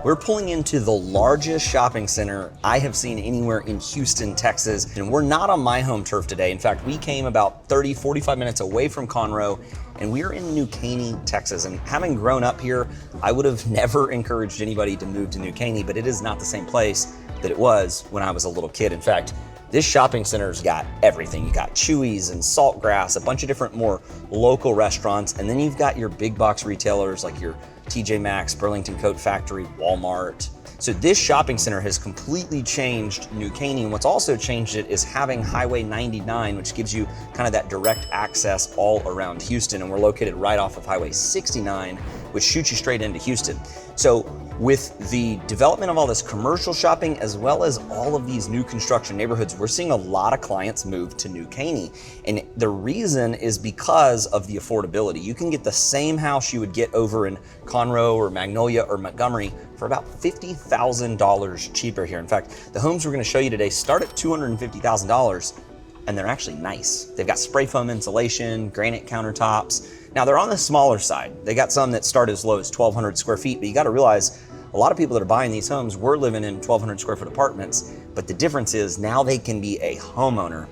We're pulling into the largest shopping center I have seen anywhere in Houston, Texas, and we're not on my home turf today. In fact, we came about 45 minutes away from Conroe, and we're in New Caney, Texas. And having grown up here, I would have never encouraged anybody to move to New Caney, but it is not the same place that it was when I was a little kid. In fact, this shopping center's got everything. You got Chewy's and Saltgrass, a bunch of different more local restaurants, and then you've got your big box retailers like your TJ Maxx, Burlington Coat Factory, Walmart. So this shopping center has completely changed New Caney, and what's also changed it is having Highway 99, which gives you kind of that direct access all around Houston, and we're located right off of Highway 69, which shoots you straight into Houston. So with the development of all this commercial shopping, as well as all of these new construction neighborhoods, we're seeing a lot of clients move to New Caney. And the reason is because of the affordability. You can get the same house you would get over in Conroe or Magnolia or Montgomery for about $50,000 cheaper here. In fact, the homes we're gonna show you today start at $250,000, and they're actually nice. They've got spray foam insulation, granite countertops. Now they're on the smaller side. They got some that start as low as 1,200 square feet, but you gotta realize a lot of people that are buying these homes were living in 1,200 square foot apartments, but the difference is now they can be a homeowner.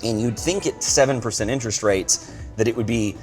And you'd think at 7% interest rates that it would be,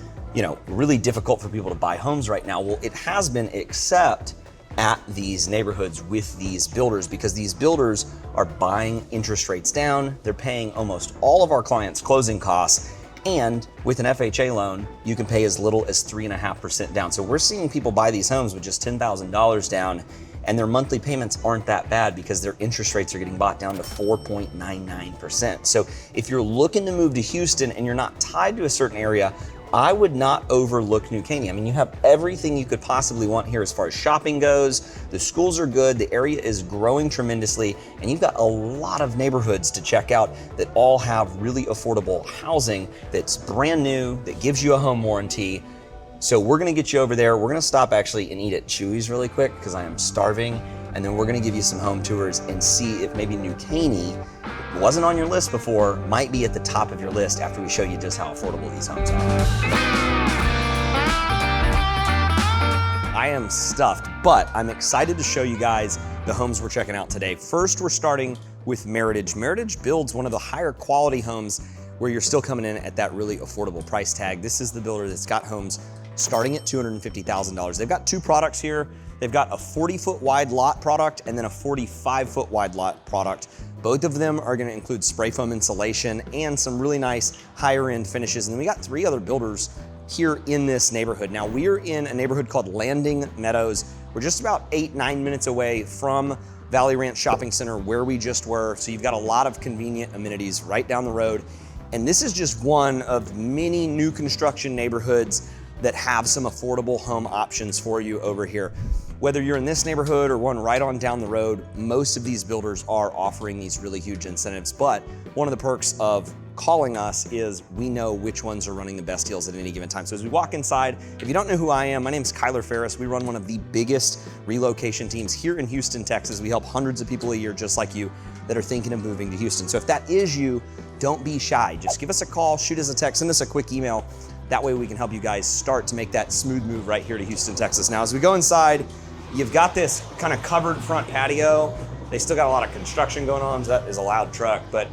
really difficult for people to buy homes right now. Well, it has been, except at these neighborhoods with these builders, because these builders are buying interest rates down. They're paying almost all of our clients' closing costs. And with an FHA loan, you can pay as little as 3.5% down. So we're seeing people buy these homes with just $10,000 down, and their monthly payments aren't that bad because their interest rates are getting bought down to 4.99%. So if you're looking to move to Houston and you're not tied to a certain area, I would not overlook New Caney. I mean, you have everything you could possibly want here as far as shopping goes. The schools are good, the area is growing tremendously, and you've got a lot of neighborhoods to check out that all have really affordable housing that's brand new, that gives you a home warranty. So we're gonna get you over there. We're gonna stop actually and eat at Chewy's really quick because I am starving. And then we're gonna give you some home tours and see if maybe New Caney wasn't on your list before, might be at the top of your list after we show you just how affordable these homes are. I am stuffed, but I'm excited to show you guys the homes we're checking out today. First, we're starting with Meritage. Meritage builds one of the higher quality homes where you're still coming in at that really affordable price tag. This is the builder that's got homes starting at $250,000. They've got two products here. They've got a 40-foot wide lot product and then a 45-foot wide lot product. Both of them are gonna include spray foam insulation and some really nice higher end finishes. And then we got 3 other builders here in this neighborhood. Now we're in a neighborhood called Landing Meadows. We're just about 8-9 minutes away from Valley Ranch Shopping Center where we just were. So you've got a lot of convenient amenities right down the road. And this is just one of many new construction neighborhoods that have some affordable home options for you over here. Whether you're in this neighborhood or one right on down the road, most of these builders are offering these really huge incentives. But one of the perks of calling us is we know which ones are running the best deals at any given time. So as we walk inside, if you don't know who I am, my name is Kyler Ferris. We run one of the biggest relocation teams here in Houston, Texas. We help hundreds of people a year just like you that are thinking of moving to Houston. So if that is you, don't be shy. Just give us a call, shoot us a text, send us a quick email. That way we can help you guys start to make that smooth move right here to Houston, Texas. Now, as we go inside, you've got this kind of covered front patio. They still got a lot of construction going on, so that is a loud truck, but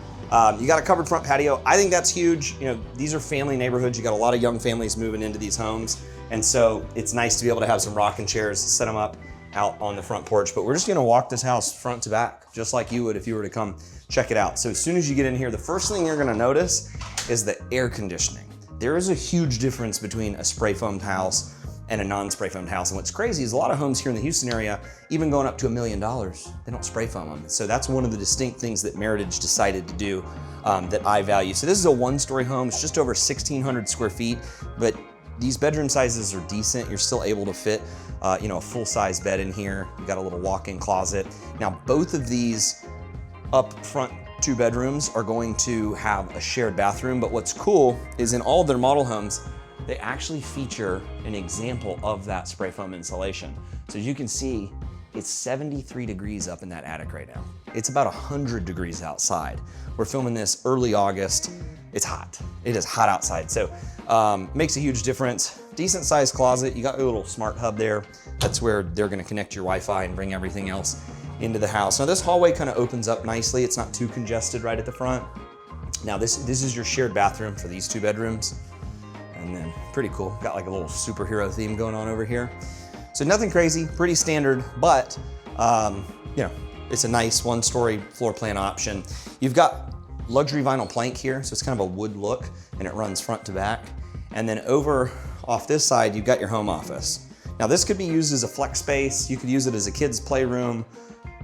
you got a covered front patio. I think that's huge. These are family neighborhoods. You got a lot of young families moving into these homes. And so it's nice to be able to have some rocking chairs, set them up out on the front porch. But we're just gonna walk this house front to back, just like you would if you were to come check it out. So as soon as you get in here, the first thing you're gonna notice is the air conditioning. There is a huge difference between a spray foamed house and a non-spray foamed house. And what's crazy is a lot of homes here in the Houston area, even going up to $1 million, they don't spray foam them. So that's one of the distinct things that Meritage decided to do that I value. So this is a 1-story home. It's just over 1,600 square feet, but these bedroom sizes are decent. You're still able to fit a full-size bed in here. You got a little walk-in closet. Now, both of these up front 2 bedrooms are going to have a shared bathroom, but what's cool is in all of their model homes, they actually feature an example of that spray foam insulation. So as you can see, it's 73 degrees up in that attic right now. It's about 100 degrees outside. We're filming this early August. It's hot. It is hot outside. So makes a huge difference. decent sized closet. You got your little smart hub there. That's where they're gonna connect your Wi-Fi and bring everything else into the house. Now this hallway kind of opens up nicely. It's not too congested right at the front. Now this is your shared bathroom for these 2 bedrooms. And then pretty cool. Got like a little superhero theme going on over here. So nothing crazy, pretty standard, but you know, it's a nice 1-story floor plan option. You've got luxury vinyl plank here, so it's kind of a wood look, and it runs front to back. And then over off this side, you've got your home office. Now this could be used as a flex space. You could use it as a kid's playroom.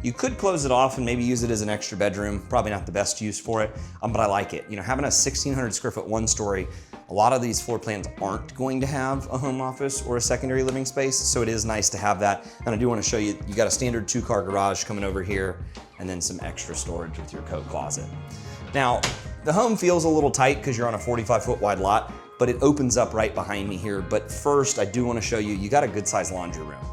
You could close it off and maybe use it as an extra bedroom. Probably not the best use for it, but I like it. You know, having a 1,600 square foot 1-story, a lot of these floor plans aren't going to have a home office or a secondary living space, so it is nice to have that. And I do want to show you, you got a standard 2-car garage coming over here, and then some extra storage with your coat closet. Now, the home feels a little tight because you're on a 45-foot wide lot, but it opens up right behind me here. But first, I do want to show you, you got a good sized laundry room.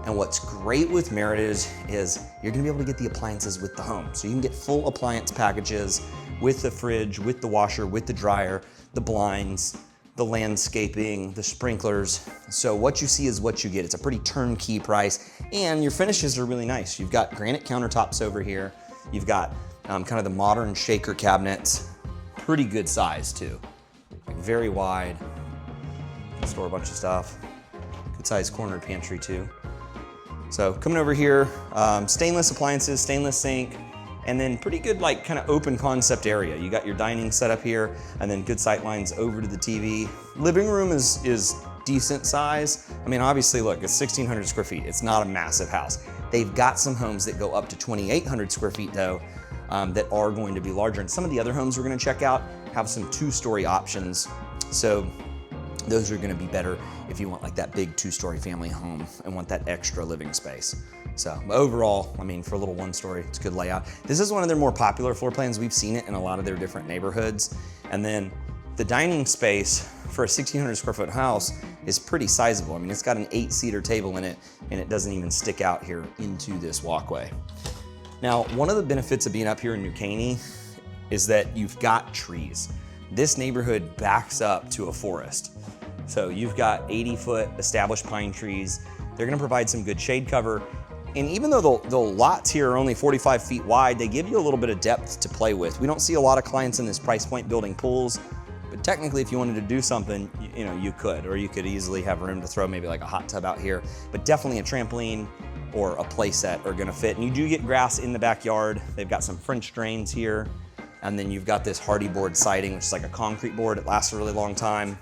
And what's great with Meritage is you're gonna be able to get the appliances with the home. So you can get full appliance packages with the fridge, with the washer, with the dryer, the blinds, the landscaping, the sprinklers. So what you see is what you get. It's a pretty turnkey price, and your finishes are really nice. You've got granite countertops over here. You've got kind of the modern shaker cabinets. Pretty good size too. Very wide. Store a bunch of stuff. Good sized corner pantry too. So coming over here, stainless appliances, stainless sink, and then pretty good like kind of open concept area. You got your dining set up here, and then good sight lines over to the TV. Living room is decent size. I mean, obviously look, it's 1,600 square feet. It's not a massive house. They've got some homes that go up to 2,800 square feet though, that are going to be larger. And some of the other homes we're gonna check out have some 2-story options. So those are gonna be better if you want like that big 2-story family home and want that extra living space. So overall, I mean, for a little 1-story, it's a good layout. This is one of their more popular floor plans. We've seen it in a lot of their different neighborhoods. And then the dining space for a 1,600 square foot house is pretty sizable. I mean, it's got an 8-seater table in it, and it doesn't even stick out here into this walkway. Now, one of the benefits of being up here in New Caney is that you've got trees. This neighborhood backs up to a forest. So you've got 80-foot established pine trees. They're gonna provide some good shade cover. And even though the lots here are only 45 feet wide, they give you a little bit of depth to play with. We don't see a lot of clients in this price point building pools, but technically if you wanted to do something, you know, you could, or you could easily have room to throw maybe like a hot tub out here, but definitely a trampoline or a play set are gonna fit. And you do get grass in the backyard. They've got some French drains here. And then you've got this hardy board siding, which is like a concrete board. It lasts a really long time.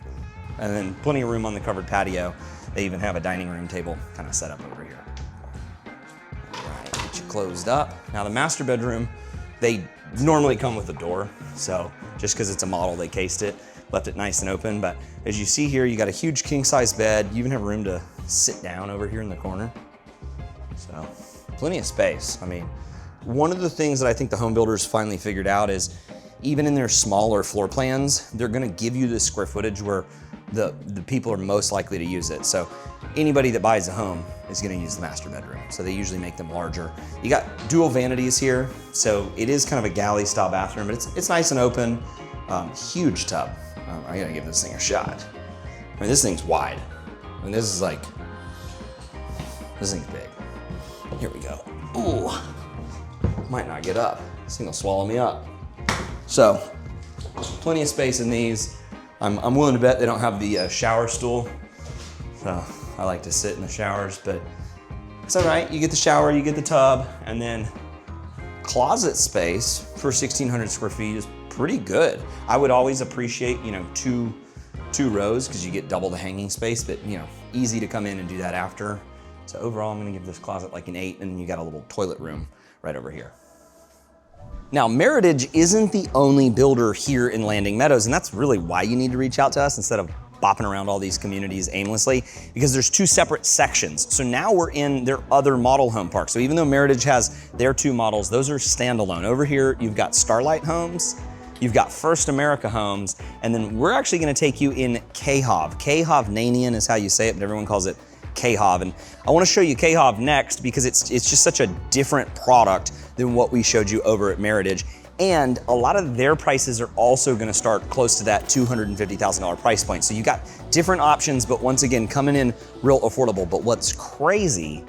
And then plenty of room on the covered patio. They even have a dining room table kind of set up over here. All right, get you closed up. Now the master bedroom, they normally come with a door. So just because it's a model, they cased it, left it nice and open. But as you see here, you got a huge king size bed. You even have room to sit down over here in the corner. So plenty of space. I mean, one of the things that I think the home builders finally figured out is even in their smaller floor plans, they're gonna give you the square footage where the people are most likely to use it. So anybody that buys a home is gonna use the master bedroom. So they usually make them larger. You got dual vanities here. So it is kind of a galley style bathroom, but it's nice and open. Huge tub. I gotta give this thing a shot. I mean, this thing's wide. I mean, this thing's big. Here we go. Ooh, might not get up. This thing will swallow me up. So, plenty of space in these. I'm willing to bet they don't have the shower stool. So, I like to sit in the showers, but it's all right. You get the shower, you get the tub, and then closet space for 1,600 square feet is pretty good. I would always appreciate, you know, two rows because you get double the hanging space, but you know, easy to come in and do that after. So overall, I'm gonna give this closet like an 8, and then you got a little toilet room right over here. Now, Meritage isn't the only builder here in Landing Meadows, and that's really why you need to reach out to us instead of bopping around all these communities aimlessly, because there's 2 separate sections. So now we're in their other model home park. So even though Meritage has their 2 models, those are standalone. Over here, you've got Starlight Homes, you've got First America Homes, and then we're actually gonna take you in Khovnanian is how you say it, but everyone calls it Khov. And I wanna show you Khov next because it's just such a different product than what we showed you over at Meritage. And a lot of their prices are also gonna start close to that $250,000 price point. So you got different options, but once again, coming in real affordable. But what's crazy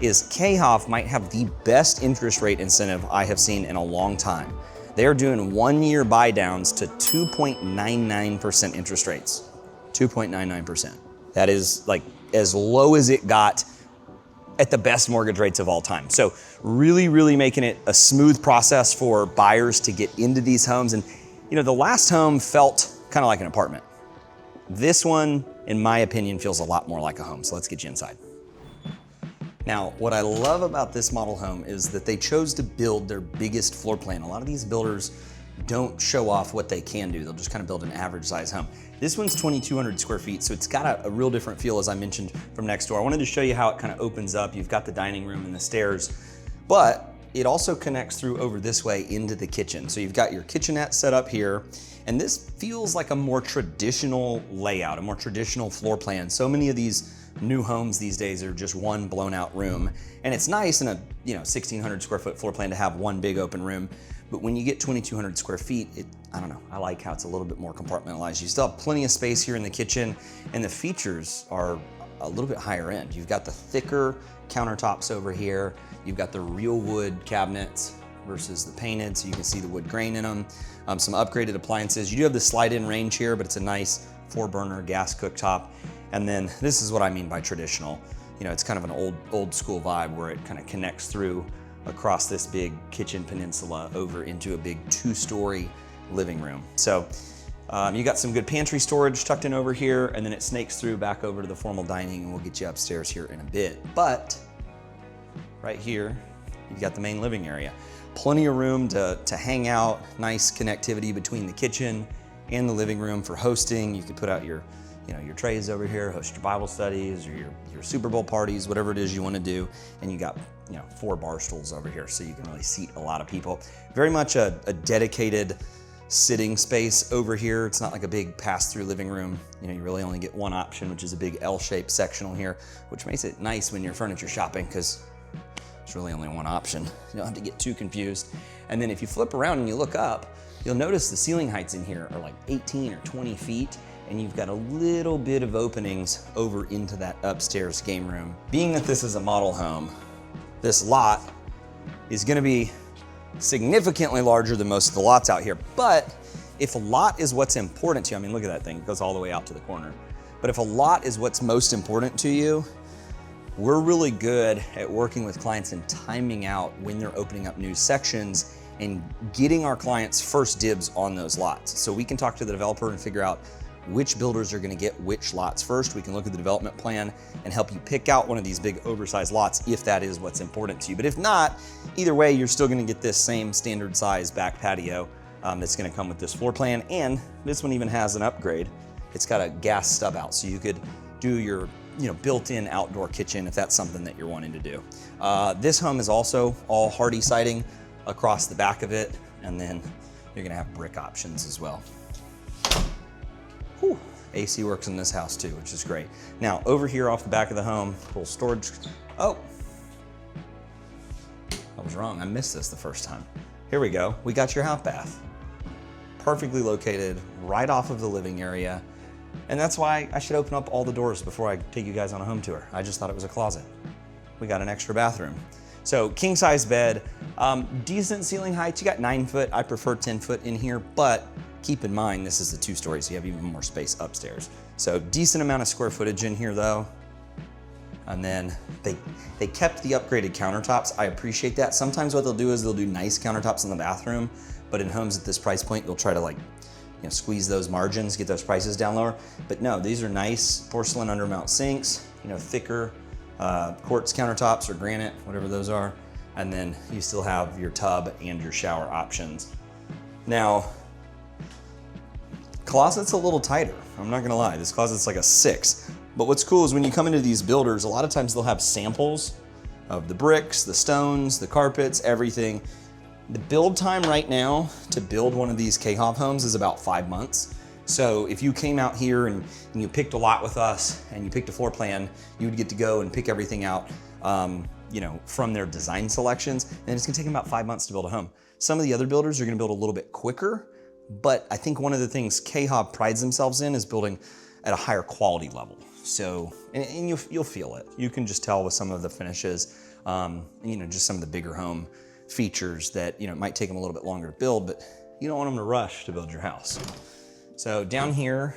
is Khov might have the best interest rate incentive I have seen in a long time. They're doing 1-year buy downs to 2.99% interest rates. 2.99%. That is like as low as it got at the best mortgage rates of all time. So really, really making it a smooth process for buyers to get into these homes. And you know, the last home felt kind of like an apartment. This one, in my opinion, feels a lot more like a home. So let's get you inside. Now, what I love about this model home is that they chose to build their biggest floor plan. A lot of these builders don't show off what they can do. They'll just kind of build an average size home. This one's 2,200 square feet, so it's got a real different feel, as I mentioned, from next door. I wanted to show you how it kind of opens up. You've got the dining room and the stairs, but it also connects through over this way into the kitchen. So you've got your kitchenette set up here, and this feels like a more traditional layout, a more traditional floor plan. So many of these new homes these days are just one blown out room, and it's nice in a 1,600 square foot floor plan to have one big open room. But when you get 2,200 square feet, I don't know, I like how it's a little bit more compartmentalized. You still have plenty of space here in the kitchen, and the features are a little bit higher end. You've got the thicker countertops over here. You've got the real wood cabinets versus the painted, so you can see the wood grain in them. Some upgraded appliances. You do have the slide-in range here, but it's a nice 4-burner gas cooktop. And then this is what I mean by traditional. You know, it's kind of an old school vibe where it kind of connects through across this big kitchen peninsula over into a big 2-story living room. So you got some good pantry storage tucked in over here, and then it snakes through back over to the formal dining, and we'll get you upstairs here in a bit. But right here, you've got the main living area. Plenty of room to hang out, nice connectivity between the kitchen and the living room for hosting. You could put out your trays over here, host your Bible studies or your Super Bowl parties, whatever it is you want to do. And you got 4 bar stools over here, so you can really seat a lot of people. Very much a dedicated sitting space over here. It's not like a big pass-through living room. You really only get one option, which is a big L-shaped sectional here, which makes it nice when you're furniture shopping because there's really only one option. You don't have to get too confused. And then if you flip around and you look up, you'll notice the ceiling heights in here are like 18 or 20 feet. And you've got a little bit of openings over into that upstairs game room. Being that this is a model home, this lot is gonna be significantly larger than most of the lots out here. But if a lot is what's important to you, I mean, look at that thing, it goes all the way out to the corner. But if a lot is what's most important to you, we're really good at working with clients and timing out when they're opening up new sections and getting our clients first dibs on those lots. So we can talk to the developer and figure out which builders are gonna get which lots first. We can look at the development plan and help you pick out one of these big oversized lots if that is what's important to you. But if not, either way, you're still gonna get this same standard size back patio that's gonna come with this floor plan. And this one even has an upgrade. It's got a gas stub out, so you could do your built-in outdoor kitchen if that's something that you're wanting to do. This home is also all hardy siding across the back of it, and then you're gonna have brick options as well. Whew. AC works in this house too, which is great. Now, over here off the back of the home, little storage. Oh, I was wrong. I missed this the first time. Here we go. We got your half bath. Perfectly located right off of the living area. And that's why I should open up all the doors before I take you guys on a home tour. I just thought it was a closet. We got an extra bathroom. So king size bed, decent ceiling height. You got 9 foot. I prefer 10 foot in here, but keep in mind, this is the 2-story, so you have even more space upstairs. So decent amount of square footage in here though. And then they kept the upgraded countertops. I appreciate that. Sometimes what they'll do is they'll do nice countertops in the bathroom, but in homes at this price point, they'll try to squeeze those margins, get those prices down lower. But no, these are nice porcelain undermount sinks, thicker quartz countertops or granite, whatever those are. And then you still have your tub and your shower options. Now, closet's a little tighter. I'm not gonna lie, this closet's like a 6. But what's cool is when you come into these builders, a lot of times they'll have samples of the bricks, the stones, the carpets, everything. The build time right now to build one of these Khov homes is about 5 months. So if you came out here and you picked a lot with us and you picked a floor plan, you would get to go and pick everything out from their design selections, and it's gonna take them about 5 months to build a home. Some of the other builders are gonna build a little bit quicker, but I think one of the things Khovnanian prides themselves in is building at a higher quality level. So, and you'll feel it. You can just tell with some of the finishes, just some of the bigger home features that, it might take them a little bit longer to build, but you don't want them to rush to build your house. So down here,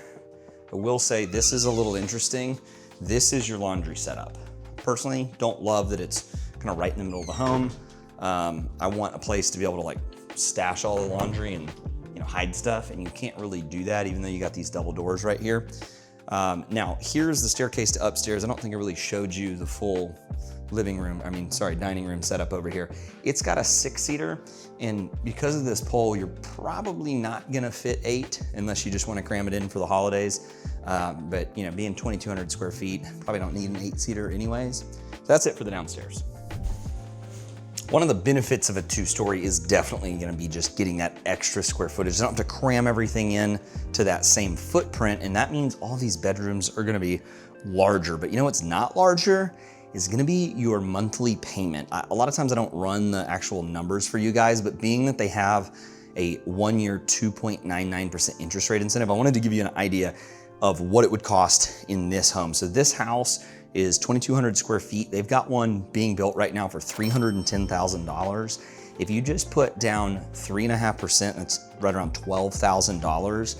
I will say this is a little interesting. This is your laundry setup. Personally, don't love that it's kind of right in the middle of the home. I want a place to be able to like stash all the laundry and hide stuff, and you can't really do that even though you got these double doors right here. Now here's the staircase to upstairs. I don't think I really showed you the full dining room setup over here. It's got a 6-seater, and because of this pole, you're probably not gonna fit 8 unless you just wanna cram it in for the holidays. But being 2,200 square feet, probably don't need an 8-seater anyways. So that's it for the downstairs. One of the benefits of a 2-story is definitely gonna be just getting that extra square footage. You don't have to cram everything in to that same footprint, and that means all these bedrooms are gonna be larger. But what's not larger is gonna be your monthly payment. A lot of times I don't run the actual numbers for you guys, but being that they have a 1-year 2.99% interest rate incentive, I wanted to give you an idea of what it would cost in this home. So this house is 2,200 square feet. They've got one being built right now for $310,000. If you just put down 3.5%, that's right around $12,000,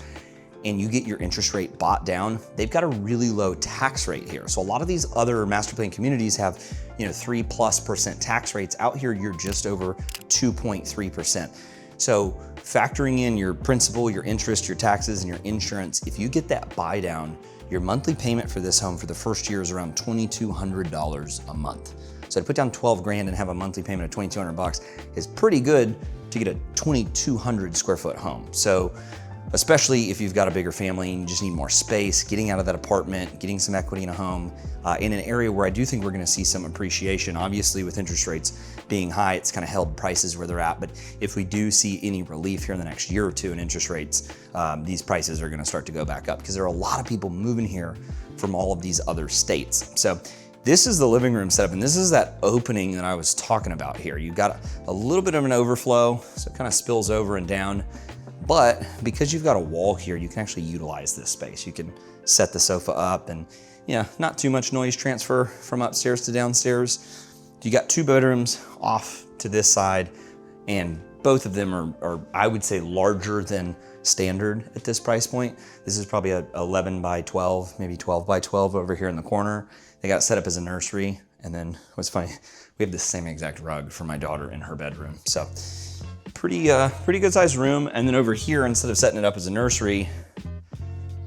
and you get your interest rate bought down, they've got a really low tax rate here. So a lot of these other master plan communities have 3+% tax rates. Out here, you're just over 2.3%. So factoring in your principal, your interest, your taxes, and your insurance, if you get that buy down, your monthly payment for this home for the first year is around $2,200 a month. So to put down 12 grand and have a monthly payment of 2,200 bucks is pretty good to get a 2,200 square foot home. So especially if you've got a bigger family and you just need more space, getting out of that apartment, getting some equity in a home, in an area where I do think we're gonna see some appreciation. Obviously with interest rates being high, it's kind of held prices where they're at, but if we do see any relief here in the next year or two in interest rates, these prices are gonna start to go back up because there are a lot of people moving here from all of these other states. So this is the living room setup, and this is that opening that I was talking about here. You've got a little bit of an overflow, so it kind of spills over and down. But because you've got a wall here, you can actually utilize this space. You can set the sofa up and not too much noise transfer from upstairs to downstairs. You got 2 bedrooms off to this side, and both of them are I would say larger than standard at this price point. This is probably a 11 by 12, maybe 12 by 12 over here in the corner. They got it set up as a nursery. And then what's funny, we have the same exact rug for my daughter in her bedroom. So pretty good sized room. And then over here, instead of setting it up as a nursery,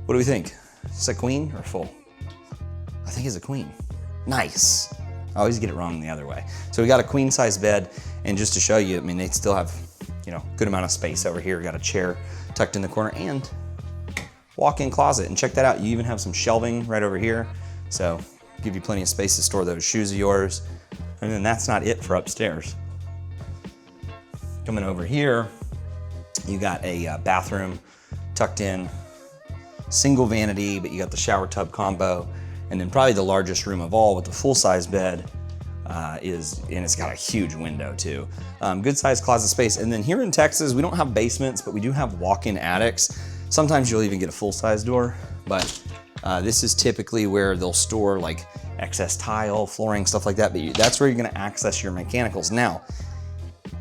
what do we think? Is it a queen or full? I think it's a queen. Nice. I always get it wrong the other way. So we got a queen size bed, and just to show you, I mean, they still have, good amount of space over here. Got a chair tucked in the corner and walk-in closet. And check that out. You even have some shelving right over here. So give you plenty of space to store those shoes of yours. And then that's not it for upstairs. Coming over here, you got a bathroom tucked in, single vanity, but you got the shower tub combo. And then probably the largest room of all with the full-size bed and it's got a huge window too. Good sized closet space. And then here in Texas, we don't have basements, but we do have walk-in attics. Sometimes you'll even get a full-size door, but this is typically where they'll store like excess tile, flooring, stuff like that. But that's where you're gonna access your mechanicals. Now,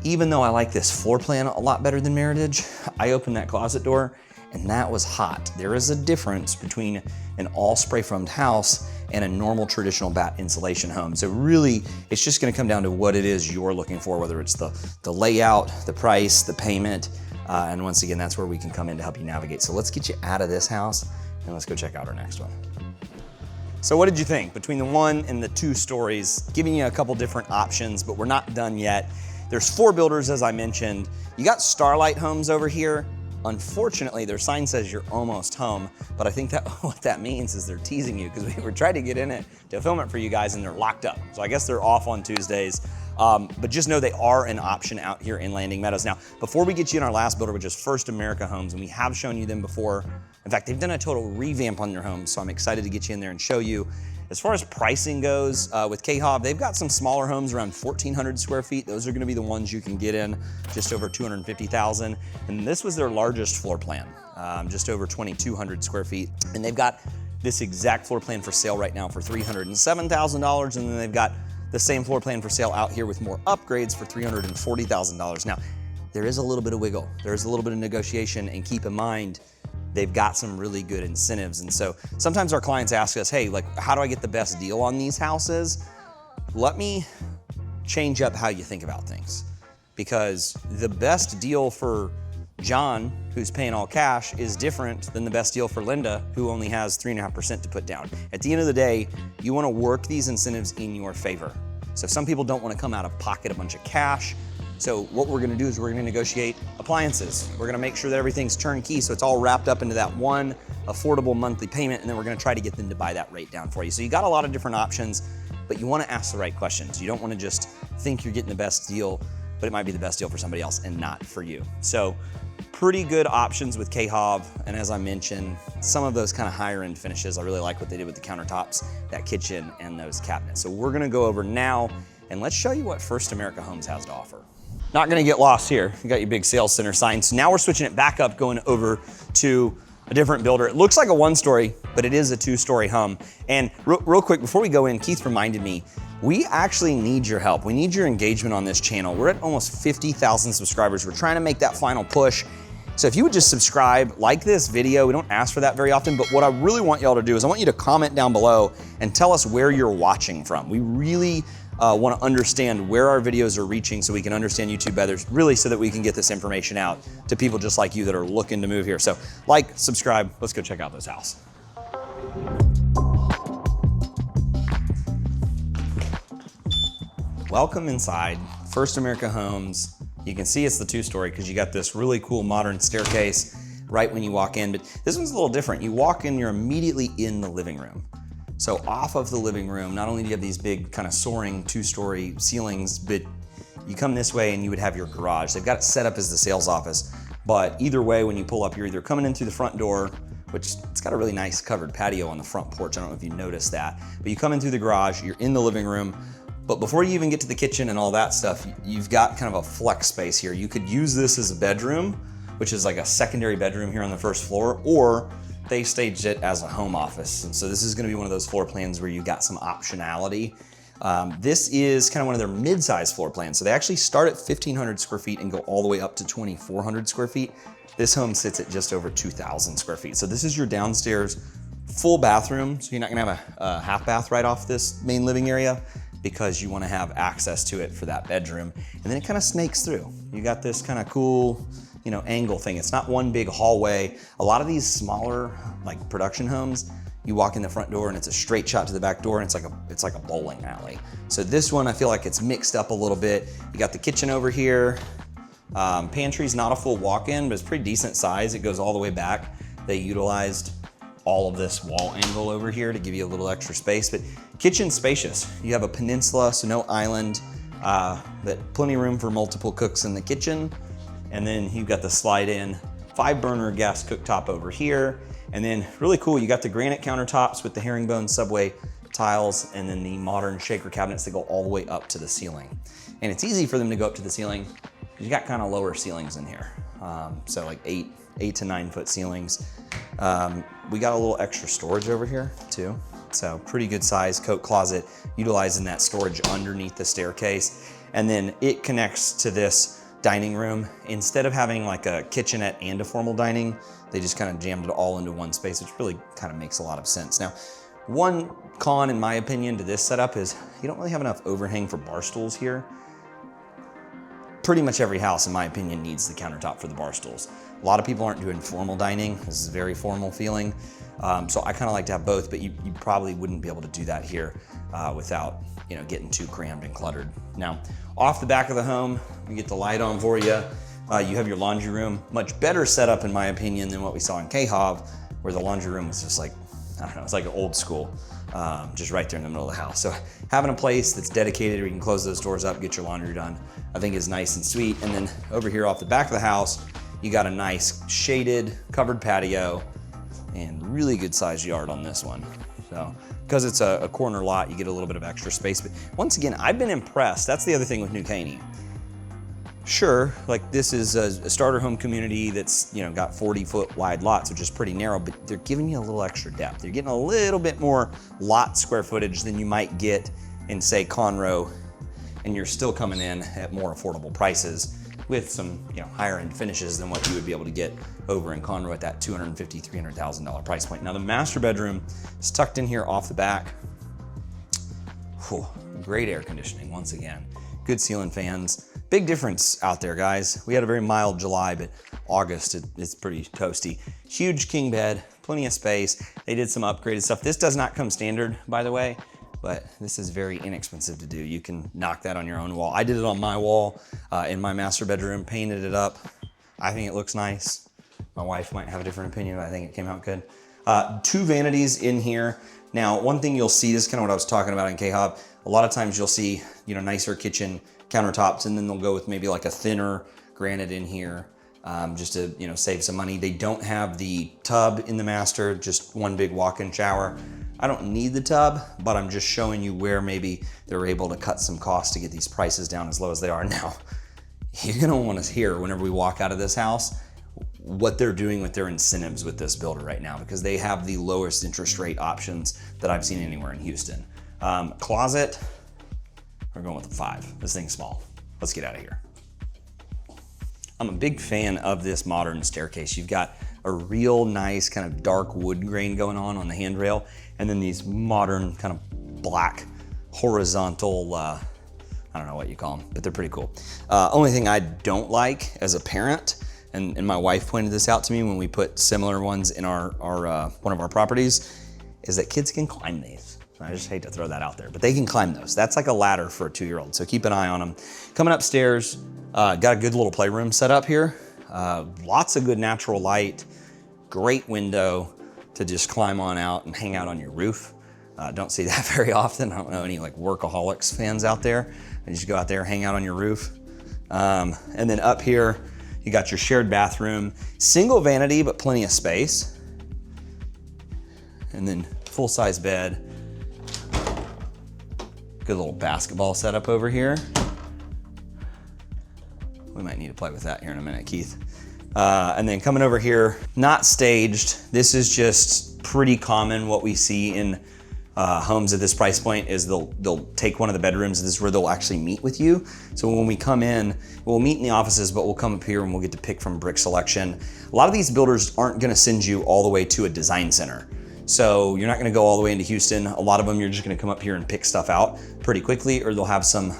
even though I like this floor plan a lot better than Meritage, I opened that closet door and that was hot. There is a difference between an all spray foamed house and a normal traditional batt insulation home. So really, it's just gonna come down to what it is you're looking for, whether it's the layout, the price, the payment, and once again, that's where we can come in to help you navigate. So let's get you out of this house and let's go check out our next one. So what did you think? Between the 1 and the 2 stories, giving you a couple different options, but we're not done yet. There's 4 builders, as I mentioned. You got Starlight Homes over here. Unfortunately, their sign says you're almost home, but I think that what that means is they're teasing you because we were trying to get in it to film it for you guys and they're locked up. So I guess they're off on Tuesdays. But just know they are an option out here in Landing Meadows. Now, before we get you in our last builder, which is First America Homes, and we have shown you them before. In fact, they've done a total revamp on their homes, so I'm excited to get you in there and show you. As far as pricing goes, with Khov, they've got some smaller homes around 1,400 square feet. Those are gonna be the ones you can get in just over 250,000. And this was their largest floor plan, just over 2,200 square feet. And they've got this exact floor plan for sale right now for $307,000. And then they've got the same floor plan for sale out here with more upgrades for $340,000. Now, there is a little bit of wiggle. There's a little bit of negotiation, and keep in mind, they've got some really good incentives. And so sometimes our clients ask us, hey, like, how do I get the best deal on these houses? Let me change up how you think about things, because the best deal for John, who's paying all cash, is different than the best deal for Linda, who only has 3.5% to put down. At the end of the day, you wanna work these incentives in your favor. So some people don't wanna come out of pocket a bunch of cash. So what we're gonna do is we're gonna negotiate appliances. We're gonna make sure that everything's turnkey, so it's all wrapped up into that one affordable monthly payment, and then we're gonna try to get them to buy that rate down for you. So you got a lot of different options, but you wanna ask the right questions. You don't wanna just think you're getting the best deal, but it might be the best deal for somebody else and not for you. So pretty good options with Khov, and as I mentioned, some of those kind of higher end finishes. I really like what they did with the countertops, that kitchen, and those cabinets. So we're gonna go over now, and let's show you what First America Homes has to offer. Not gonna get lost here. You got your big sales center sign. So now we're switching it back up, going over to a different builder. It looks like a 1-story, but it is a 2-story home. And real quick, before we go in, Keith reminded me, we actually need your help. We need your engagement on this channel. We're at almost 50,000 subscribers. We're trying to make that final push. So if you would just subscribe, like this video, we don't ask for that very often, but what I really want y'all to do is I want you to comment down below and tell us where you're watching from. We really want to understand where our videos are reaching so we can understand YouTube better, really so that we can get this information out to people just like you that are looking to move here. So like, subscribe, let's go check out this house. Welcome inside First America Homes. You can see it's the 2-story because you got this really cool modern staircase right when you walk in, but this one's a little different. You walk in, you're immediately in the living room. So off of the living room, not only do you have these big kind of soaring 2-story ceilings, but you come this way and you would have your garage. They've got it set up as the sales office, but either way, when you pull up, you're either coming in through the front door, which it's got a really nice covered patio on the front porch. I don't know if you noticed that, but you come in through the garage, you're in the living room, but before you even get to the kitchen and all that stuff, you've got kind of a flex space here. You could use this as a bedroom, which is like a secondary bedroom here on the first floor, or they staged it as a home office. And so this is gonna be one of those floor plans where you got some optionality. This is kind of one of their mid-size floor plans. So they actually start at 1,500 square feet and go all the way up to 2,400 square feet. This home sits at just over 2,000 square feet. So this is your downstairs full bathroom. So you're not gonna have a half bath right off this main living area, because you wanna have access to it for that bedroom. And then it kind of snakes through. You got this kind of cool, angle thing. It's not one big hallway. A lot of these smaller, like production homes, you walk in the front door and it's a straight shot to the back door, and it's like a bowling alley. So this one, I feel like it's mixed up a little bit. You got the kitchen over here. Pantry's not a full walk-in, but it's pretty decent size. It goes all the way back. They utilized all of this wall angle over here to give you a little extra space, but kitchen's spacious. You have a peninsula, so no island, but plenty of room for multiple cooks in the kitchen. And then you've got the slide in 5-burner gas cooktop over here. And then really cool, you got the granite countertops with the herringbone subway tiles, and then the modern shaker cabinets that go all the way up to the ceiling. And it's easy for them to go up to the ceiling because you got kind of lower ceilings in here. So like 8 to 9 foot ceilings. We got a little extra storage over here too. So pretty good size coat closet, utilizing that storage underneath the staircase. And then it connects to this dining room. Instead of having like a kitchenette and a formal dining, they just kind of jammed it all into one space, which really kind of makes a lot of sense. Now, one con in my opinion to this setup is you don't really have enough overhang for bar stools here. Pretty much every house, in my opinion, needs the countertop for the bar stools. A lot of people aren't doing formal dining. This is a very formal feeling. So I kind of like to have both, but you probably wouldn't be able to do that here without getting too crammed and cluttered. Now, off the back of the home, we get the light on for you. You have your laundry room, much better setup in my opinion than what we saw in Khov, where the laundry room was just like, I don't know, it's like an old school, just right there in the middle of the house. So having a place that's dedicated where you can close those doors up, get your laundry done, I think is nice and sweet. And then over here off the back of the house, you got a nice shaded covered patio and really good sized yard on this one. So because it's a corner lot, you get a little bit of extra space. But once again, I've been impressed. That's the other thing with New Caney. Sure, like this is a starter home community that's, you know, got 40-foot wide lots, which is pretty narrow, but they're giving you a little extra depth. You're getting a little bit more lot square footage than you might get in, say, Conroe, and you're still coming in at more affordable prices with some, you know, higher end finishes than what you would be able to get over in Conroe at that $250,000, $300,000 price point. Now the master bedroom is tucked in here off the back. Whew, great air conditioning once again. Good ceiling fans. Big difference out there, guys. We had a very mild July, but August, it's pretty toasty. Huge king bed, plenty of space. They did some upgraded stuff. This does not come standard, by the way, but this is very inexpensive to do. You can knock that on your own wall. I did it on my wall in my master bedroom, painted it up. I think it looks nice. My wife might have a different opinion, but I think it came out good. 2 vanities in here. Now, one thing you'll see, this is kind of what I was talking about in K-Hob. A lot of times you'll see, you know, nicer kitchen countertops, and then they'll go with maybe like a thinner granite in here, just to, you know, save some money. They don't have the tub in the master, just one big walk-in shower. I don't need the tub, but I'm just showing you where maybe they're able to cut some costs to get these prices down as low as they are now. You're gonna want to hear whenever we walk out of this house what they're doing with their incentives with this builder right now, because they have the lowest interest rate options that I've seen anywhere in Houston. Closet, we're going with a 5. This thing's small. Let's get out of here. I'm a big fan of this modern staircase. You've got a real nice kind of dark wood grain going on the handrail, and then these modern kind of black horizontal, I don't know what you call them, but they're pretty cool. Only thing I don't like as a parent, and my wife pointed this out to me when we put similar ones in our one of our properties, is that kids can climb these. I just hate to throw that out there, but they can climb those. That's like a ladder for a 2-year-old, so keep an eye on them. Coming upstairs, got a good little playroom set up here. Lots of good natural light, great window to just climb on out and hang out on your roof. Don't see that very often. I don't know any like workaholics fans out there. And just go out there, hang out on your roof. And then up here, you got your shared bathroom, single vanity, but plenty of space. And then full-size bed. Good little basketball setup over here. We might need to play with that here in a minute, Keith. And then coming over here, not staged. This is just pretty common. What we see in homes at this price point is they'll take one of the bedrooms. This is where they'll actually meet with you. So when we come in, we'll meet in the offices, but we'll come up here and we'll get to pick from brick selection. A lot of these builders aren't gonna send you all the way to a design center. So you're not gonna go all the way into Houston. A lot of them, you're just gonna come up here and pick stuff out pretty quickly, or they'll have some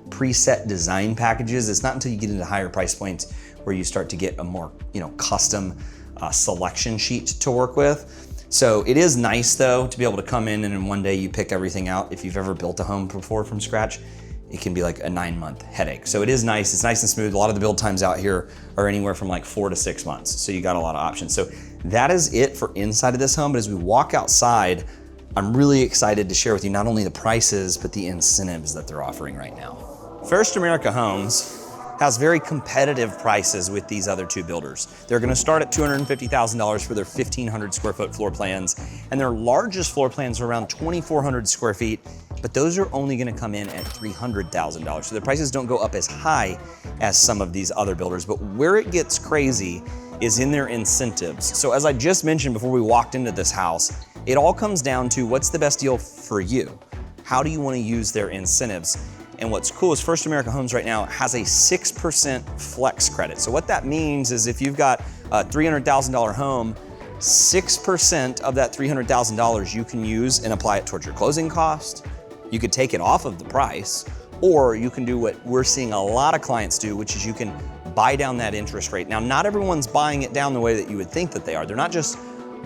preset design packages. It's not until you get into higher price points where you start to get a more, you know, custom selection sheet to work with. So it is nice though to be able to come in and in one day you pick everything out. If you've ever built a home before from scratch, it can be like a 9-month headache. So it is nice, it's nice and smooth. A lot of the build times out here are anywhere from like 4 to 6 months. So you got a lot of options. So that is it for inside of this home. But as we walk outside, I'm really excited to share with you not only the prices, but the incentives that they're offering right now. First America Homes has very competitive prices with these other 2 builders. They're gonna start at $250,000 for their 1,500 square foot floor plans, and their largest floor plans are around 2,400 square feet, but those are only gonna come in at $300,000. So the prices don't go up as high as some of these other builders, but where it gets crazy is in their incentives. So as I just mentioned before we walked into this house, it all comes down to what's the best deal for you? How do you wanna use their incentives? And what's cool is First America Homes right now has a 6% flex credit. So what that means is if you've got a $300,000 home, 6% of that $300,000 you can use and apply it towards your closing cost. You could take it off of the price, or you can do what we're seeing a lot of clients do, which is you can buy down that interest rate. Now, not everyone's buying it down the way that you would think that they are. They're not just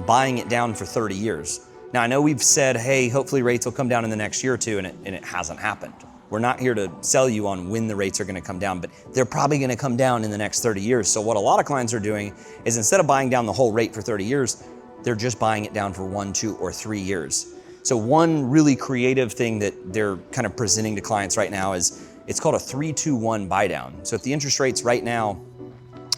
buying it down for 30 years. Now, I know we've said, hey, hopefully rates will come down in the next year or two, and it hasn't happened. We're not here to sell you on when the rates are gonna come down, but they're probably gonna come down in the next 30 years. So what a lot of clients are doing is instead of buying down the whole rate for 30 years, they're just buying it down for 1, 2, or 3 years. So one really creative thing that they're kind of presenting to clients right now is it's called a 3-2-1 buy down. So if the interest rates right now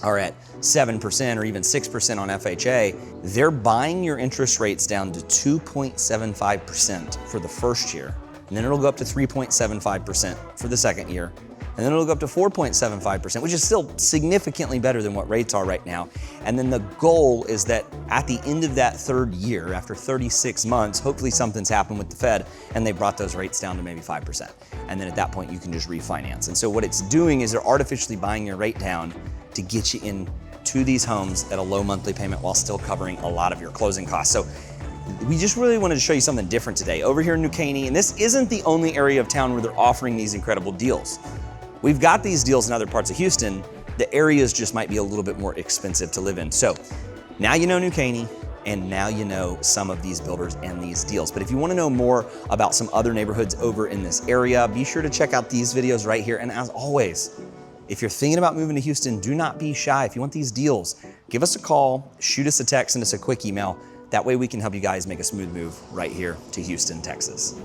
are at 7% or even 6% on FHA, they're buying your interest rates down to 2.75% for the first year. And then it'll go up to 3.75% for the second year. And then it'll go up to 4.75%, which is still significantly better than what rates are right now. And then the goal is that at the end of that third year, after 36 months, hopefully something's happened with the Fed and they brought those rates down to maybe 5%. And then at that point, you can just refinance. And so what it's doing is they're artificially buying your rate down to get you into these homes at a low monthly payment while still covering a lot of your closing costs. So we just really wanted to show you something different today over here in New Caney. And this isn't the only area of town where they're offering these incredible deals. We've got these deals in other parts of Houston. The areas just might be a little bit more expensive to live in. So now you know New Caney, and now you know some of these builders and these deals. But if you want to know more about some other neighborhoods over in this area, be sure to check out these videos right here. And as always, if you're thinking about moving to Houston, do not be shy. If you want these deals, give us a call, shoot us a text, send us a quick email. That way we can help you guys make a smooth move right here to Houston, Texas.